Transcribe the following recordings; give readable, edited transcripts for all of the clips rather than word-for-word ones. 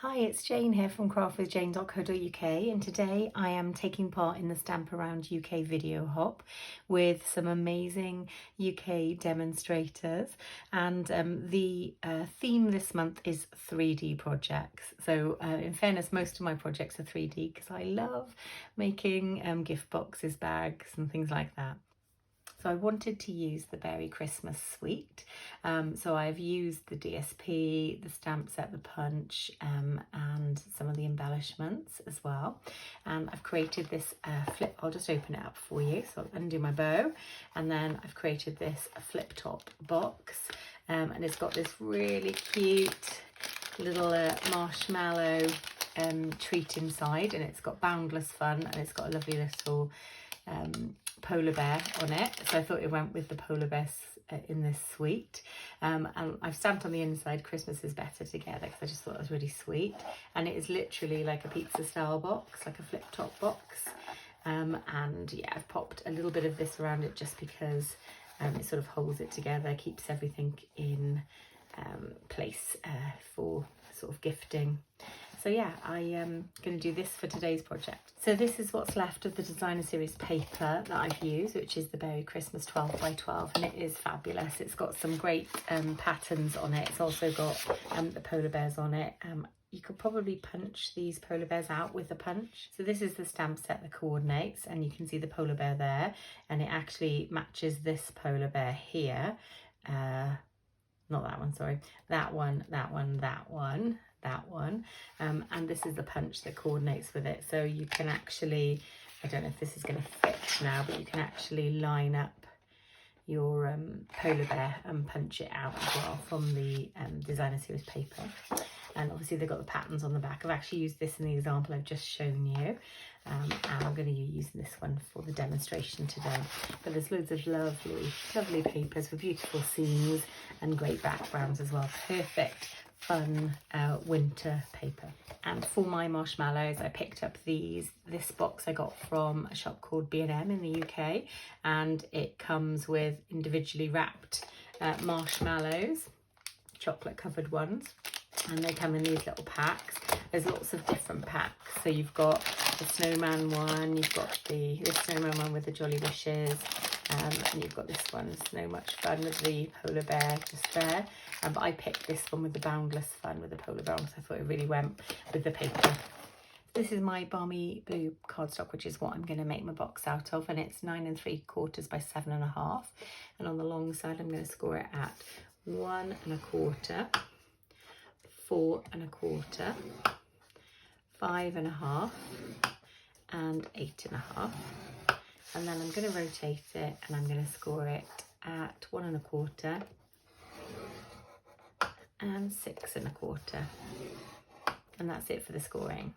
Hi, it's Jane here from craftwithjayne.co.uk, and today I am taking part in the Stamp Around UK video hop with some amazing UK demonstrators, and the theme this month is 3D projects. So in fairness, most of my projects are 3D because I love making gift boxes, bags and things like that. So I wanted to use the Beary Christmas suite. So I've used the DSP, the stamp set, the punch, and some of the embellishments as well. And I've created this flip, I'll just open it up for you. So I'll undo my bow, and then I've created this flip top box. And it's got this really cute little marshmallow treat inside, and it's got boundless fun, and it's got a lovely little polar bear on it, so I thought it went with the polar bears in this suite. And I've stamped on the inside Christmas is better together because I just thought it was really sweet, and it is literally like a pizza style box, like a flip top box. And yeah, I've popped a little bit of this around it just because it sort of holds it together, keeps everything in place for sort of gifting. So yeah, I am going to do this for today's project. So this is what's left of the designer series paper that I've used, which is the Beary Christmas 12 by 12, and it is fabulous. It's got some great patterns on it. It's also got the polar bears on it. You could probably punch these polar bears out with a punch. So this is the stamp set that coordinates, and you can see the polar bear there, and it actually matches this polar bear here. Not that one, sorry. That one, that one, that one, that one. And this is the punch that coordinates with it. So you can actually, I don't know if this is going to fit now, but you can actually line up your polar bear and punch it out as well from the designer series paper. And obviously they've got the patterns on the back. I've actually used this in the example I've just shown you. And I'm going to be using this one for the demonstration today. But there's loads of lovely, lovely papers with beautiful scenes and great backgrounds as well. Perfect, fun winter paper. And for my marshmallows, I picked up this box I got from a shop called B&M in the UK. And it comes with individually wrapped marshmallows, chocolate covered ones. And they come in these little packs. There's lots of different packs. So you've got the snowman one, you've got this snowman one with the jolly wishes, and you've got this one, Snow Much Fun, with the polar bear just there. But I picked this one with the boundless fun with the polar bear, because I thought it really went with the paper. This is my balmy blue cardstock, which is what I'm going to make my box out of, and it's 9 3/4 by 7.5. And on the long side, I'm going to score it at 1 1/4. 4 1/4, 5 1/2, and 8 1/2. And then I'm going to rotate it, and I'm going to score it at 1 1/4 and 6 1/4. And that's it for the scoring.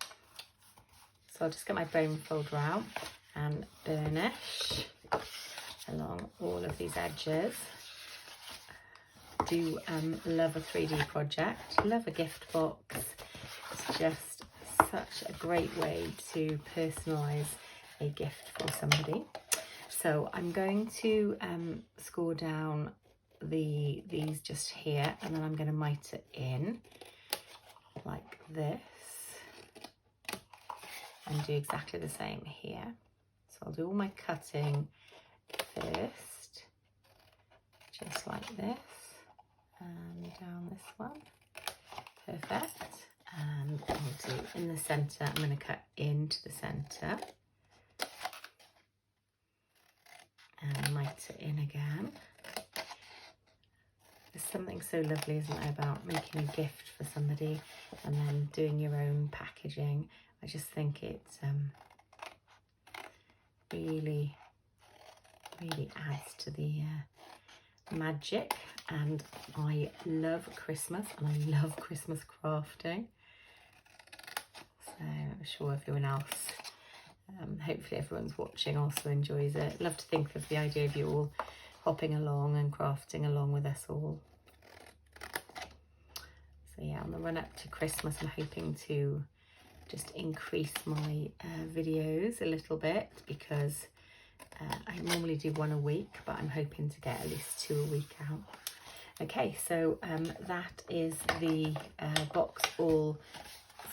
So I'll just get my bone folder out and burnish along all of these edges. Do love a 3D project, love a gift box. It's just such a great way to personalise a gift for somebody. So I'm going to score down these just here, and then I'm going to mite it in like this, and do exactly the same here. So I'll do all my cutting first, just like this. And down this one, perfect. And I'll do in the centre, I'm going to cut into the centre and mite it in again. There's something so lovely, isn't there, about making a gift for somebody and then doing your own packaging. I just think it's really, really adds to the magic. And I love Christmas, and I love Christmas crafting, so I'm sure everyone else, hopefully everyone's watching also enjoys it. Love to think of the idea of you all hopping along and crafting along with us all. So yeah, on the run up to Christmas, I'm hoping to just increase my videos a little bit, because I normally do 1 a week, but I'm hoping to get at least 2 a week out. Okay, so that is the box all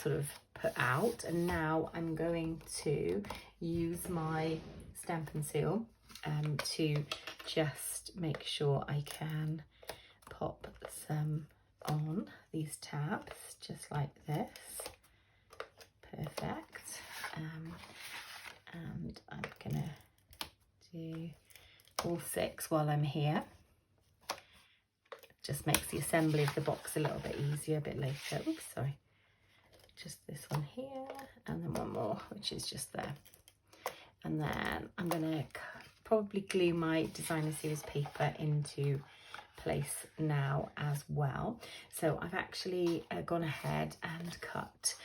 sort of put out. And now I'm going to use my Stampin' Seal to just make sure I can pop some on these tabs, just like this. Perfect. And I'm gonna do all 6 while I'm here. Just makes the assembly of the box a little bit easier a bit later. Oops, sorry. Just this one here, and then one more, which is just there. And then I'm gonna probably glue my designer series paper into place now as well. So I've actually gone ahead and cut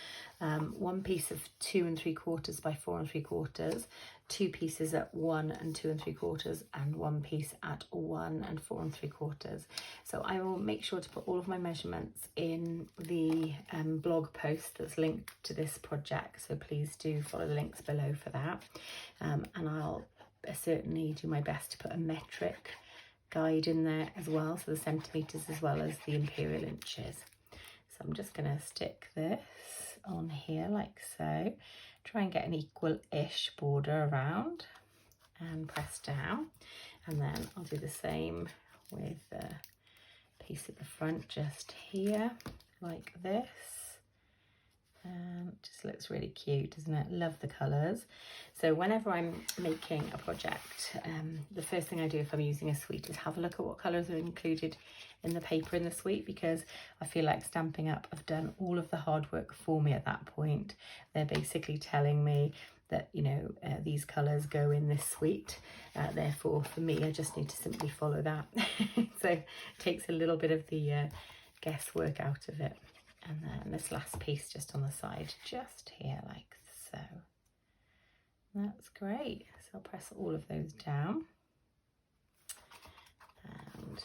one piece of 2 3/4 by 4 3/4, 2 pieces at 1 and 2 3/4, and 1 piece at 1 and 4 3/4. So I will make sure to put all of my measurements in the blog post that's linked to this project, so please do follow the links below for that. And I'll certainly do my best to put a metric guide in there as well, so the centimeters as well as the imperial inches. So I'm just going to stick this on here like so, try and get an equal-ish border around and press down, and then I'll do the same with the piece at the front just here like this. Just looks really cute, doesn't it? Love the colours. So whenever I'm making a project, the first thing I do if I'm using a suite is have a look at what colours are included in the paper in the suite, because I feel like Stampin' Up have done all of the hard work for me at that point. They're basically telling me that, you know, these colours go in this suite, therefore for me I just need to simply follow that. So it takes a little bit of the guesswork out of it. And then this last piece just on the side, just here like so. That's great. So I'll press all of those down. And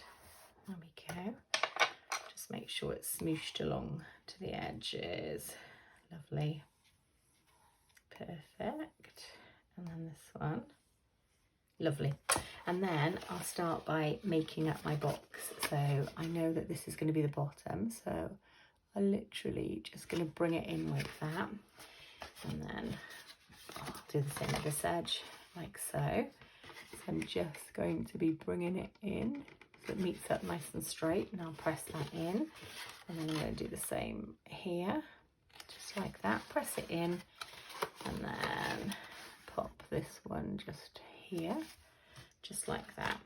there we go. Just make sure it's smooshed along to the edges. Lovely. Perfect. And then this one. Lovely. And then I'll start by making up my box. So I know that this is going to be the bottom, so I'm literally just going to bring it in with that, and then I'll do the same at this edge like so. So I'm just going to be bringing it in so it meets up nice and straight, and I'll press that in, and then I'm going to do the same here, just like that. Press it in, and then pop this one just here, just like that.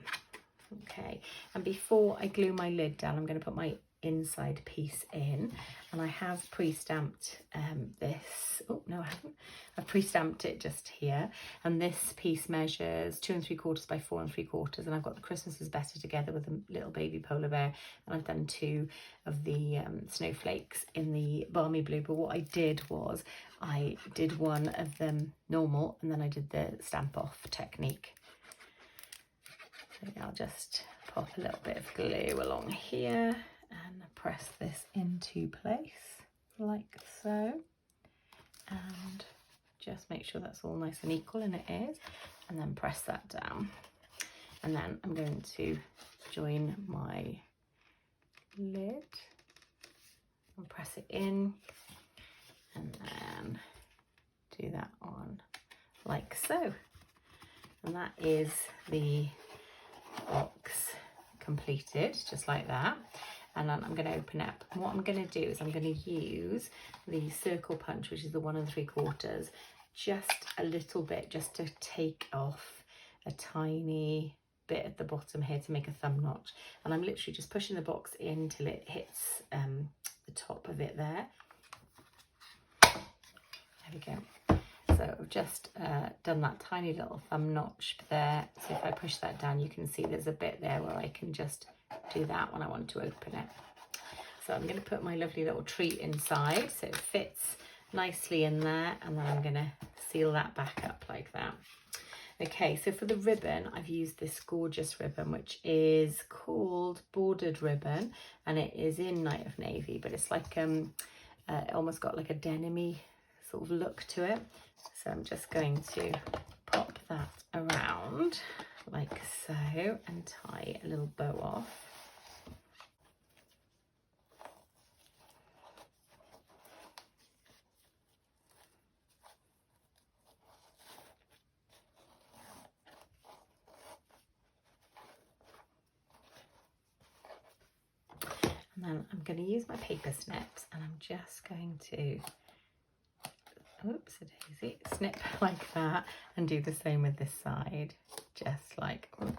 Okay, and before I glue my lid down, I'm going to put my inside piece in, and I have pre-stamped this. Oh no, I haven't. I've pre-stamped it just here, and this piece measures 2 3/4 by 4 3/4, and I've got the Christmas is Better Together with a little baby polar bear, and I've done 2 of the snowflakes in the balmy blue. But what I did was I did one of them normal, and then I did the stamp off technique. So I'll just pop a little bit of glue along here and press this into place like so, and just make sure that's all nice and equal, and it is, and then press that down. And then I'm going to join my lid and press it in, and then do that on like so, and that is the box completed, just like that. And then I'm going to open up, and what I'm going to do is I'm going to use the circle punch, which is the 1 3/4, just a little bit, just to take off a tiny bit at the bottom here to make a thumb notch. And I'm literally just pushing the box in till it hits the top of it there. There we go. So I've just done that tiny little thumb notch there. So if I push that down, you can see there's a bit there where I can just do that when I want to open it. So I'm going to put my lovely little treat inside so it fits nicely in there, and then I'm going to seal that back up like that. Okay, so for the ribbon, I've used this gorgeous ribbon, which is called Bordered Ribbon, and it is in Night of Navy, but it's like almost got like a denim-y sort of look to it. So I'm just going to pop that around like so and tie a little bow off. then I'm going to use my paper snips, and I'm just going to, oops a daisy, snip like that, and do the same with this side, just like, oh,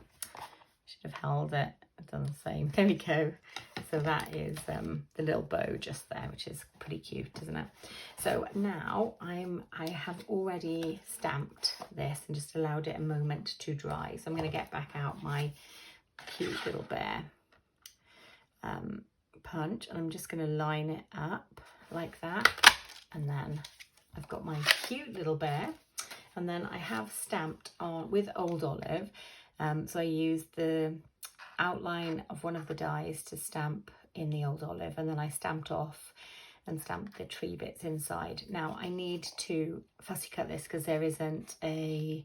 should have held it, I've done the same, there we go. So that is the little bow just there, which is pretty cute, isn't it? So now I have already stamped this and just allowed it a moment to dry. So I'm going to get back out my cute little bear punch, and I'm just going to line it up like that, and then I've got my cute little bear, and then I have stamped on with Old Olive. So I used the outline of one of the dies to stamp in the Old Olive, and then I stamped off and stamped the tree bits inside. Now I need to fussy cut this because there isn't a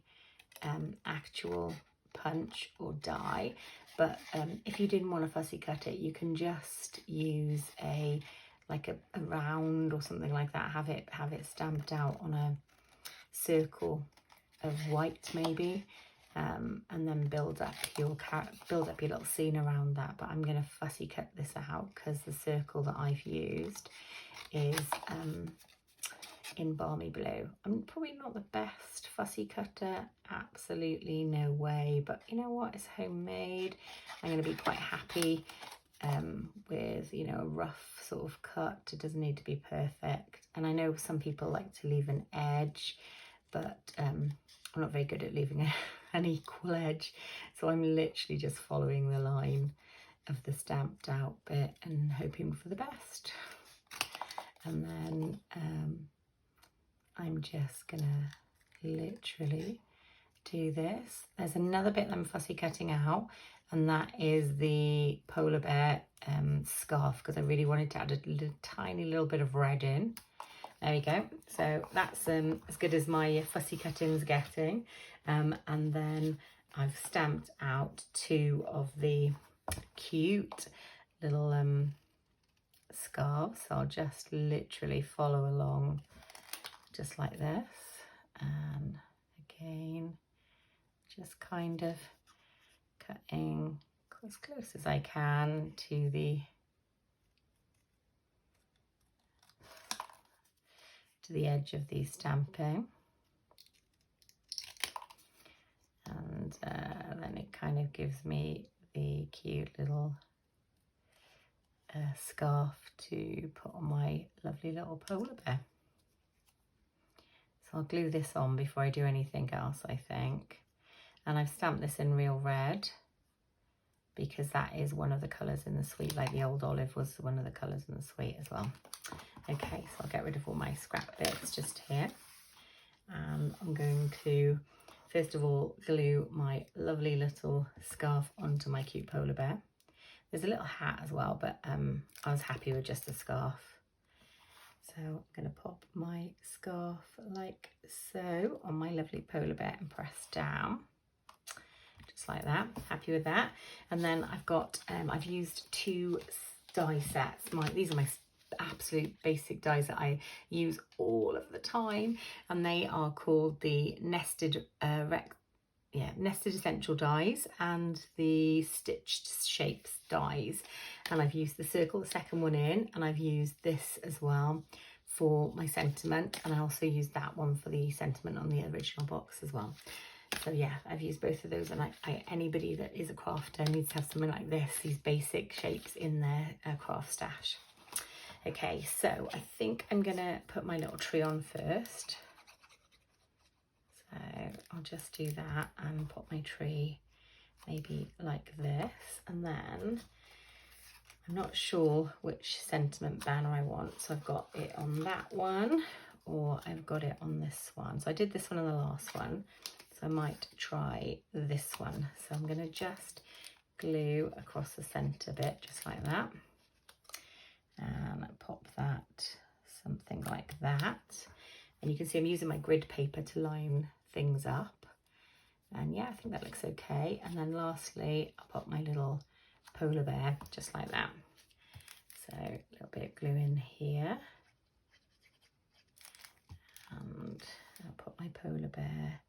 actual punch or die, but if you didn't want to fussy cut it, you can just use a round or something like that, have it stamped out on a circle of white maybe, and then build up your little scene around that. But I'm going to fussy cut this out because the circle that I've used is in Balmy Blue. I'm probably not the best fussy cutter, absolutely no way, but you know what, it's homemade. I'm going to be quite happy with, you know, a rough sort of cut. It doesn't need to be perfect, and I know some people like to leave an edge, but I'm not very good at leaving an equal edge, so I'm literally just following the line of the stamped out bit and hoping for the best. And then I'm just gonna literally do this. There's another bit that I'm fussy cutting out, and that is the polar bear scarf, because I really wanted to add a tiny little bit of red in. There we go. So that's as good as my fussy cutting's getting. And then I've stamped out 2 of the cute little scarves. So I'll just literally follow along just like this, and again just kind of cutting as close as I can to the edge of the stamping, and then it kind of gives me the cute little scarf to put on my lovely little polar bear. So I'll glue this on before I do anything else, I think. And I've stamped this in real red because that is one of the colours in the suite, like the Old Olive was one of the colours in the suite as well. Okay, so I'll get rid of all my scrap bits just here. And I'm going to, first of all, glue my lovely little scarf onto my cute polar bear. There's a little hat as well, but I was happy with just the scarf. So I'm going to pop my scarf like so on my lovely polar bear and press down. Just like that, happy with that. And then I've got, I've used 2 die sets. These are my absolute basic dies that I use all of the time, and they are called the Nested Essential dies and the Stitched Shapes dies. And I've used the circle, the second one in, and I've used this as well for my sentiment, and I also used that one for the sentiment on the original box as well. So yeah, I've used both of those, and anybody that is a crafter needs to have something like this, these basic shapes in their craft stash. Okay, so I think I'm gonna put my little tree on first. So I'll just do that and put my tree maybe like this, and then I'm not sure which sentiment banner I want, so I've got it on that one or I've got it on this one. So I did this one on the last one, so I might try this one. So I'm going to just glue across the centre bit just like that, and pop that something like that. And you can see I'm using my grid paper to line things up, and yeah, I think that looks okay. And then lastly, I'll put my little polar bear just like that. So a little bit of glue in here, and I'll put my polar bear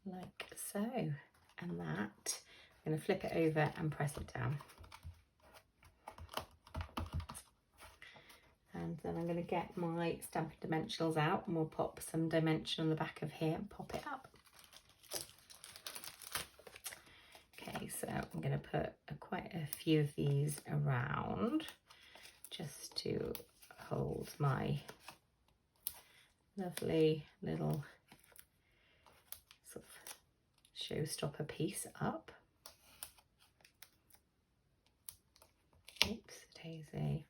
like so, and that I'm going to flip it over and press it down. And then I'm going to get my Stampin' Dimensionals out and we'll pop some dimension on the back of here and pop it up. Okay, so I'm going to put quite a few of these around just to hold my lovely little sort of showstopper piece up. Oops, daisy.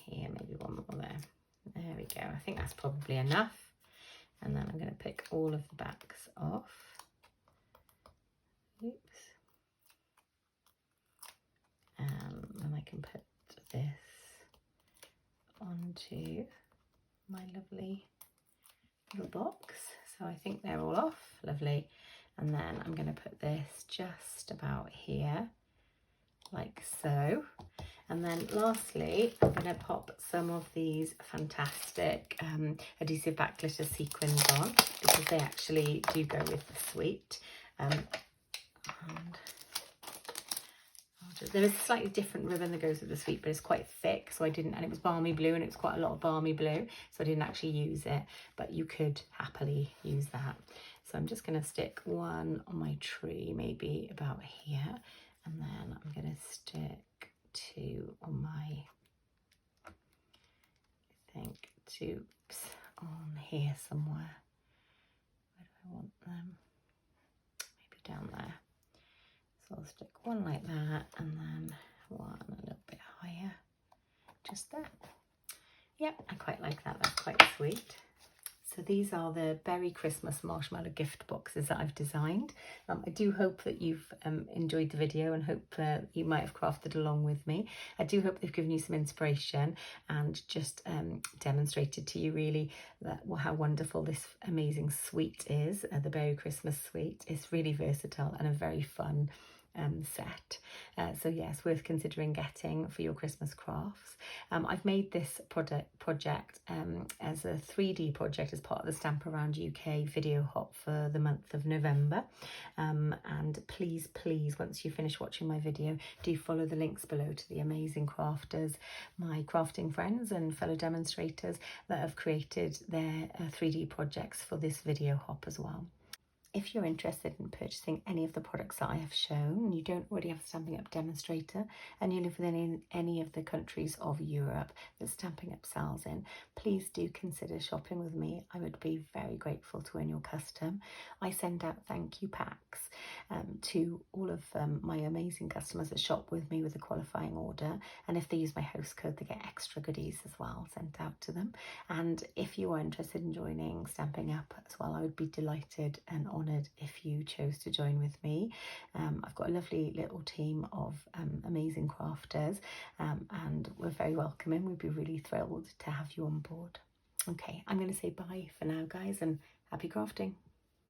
Here, maybe one more there. There we go. I think that's probably enough. And then I'm going to pick all of the backs off. Oops. And I can put this onto my lovely little box. So I think they're all off. Lovely. And then I'm going to put this just about here, like so. And then lastly, I'm going to pop some of these fantastic adhesive back glitter sequins on, because they actually do go with the suite. There is a slightly different ribbon that goes with the suite, but it's quite thick, so I didn't, and it was balmy blue, and it was quite a lot of balmy blue, so I didn't actually use it, but you could happily use that. So I'm just going to stick one on my tree, maybe about here, and then I'm going to stick two on my, I think, two on here somewhere. Where do I want them? Maybe down there. So I'll stick one like that and then one a little bit higher, just there. Yep, I quite like that, that's quite sweet. So these are the Beary Christmas Marshmallow gift boxes that I've designed. I do hope that you've enjoyed the video and hope you might have crafted along with me. I do hope they've given you some inspiration and just demonstrated to you really that how wonderful this amazing suite is. The Beary Christmas suite is really versatile and a very fun set. So yes, worth considering getting for your Christmas crafts. I've made this project as a 3D project as part of the Stamp Around UK video hop for the month of November. And please, once you finish watching my video, do follow the links below to the amazing crafters, my crafting friends and fellow demonstrators that have created their 3D projects for this video hop as well. If you're interested in purchasing any of the products that I have shown, you don't already have a Stampin' Up demonstrator, and you live within any of the countries of Europe that Stampin' Up sells in, please do consider shopping with me. I would be very grateful to earn your custom. I send out thank you packs to all of my amazing customers that shop with me with a qualifying order, and if they use my host code, they get extra goodies as well sent out to them. And if you are interested in joining Stampin' Up as well, I would be delighted and honoured if you chose to join with me. I've got a lovely little team of amazing crafters, and we're very welcoming. We'd be really thrilled to have you on board. Okay, I'm going to say bye for now, guys, and happy crafting.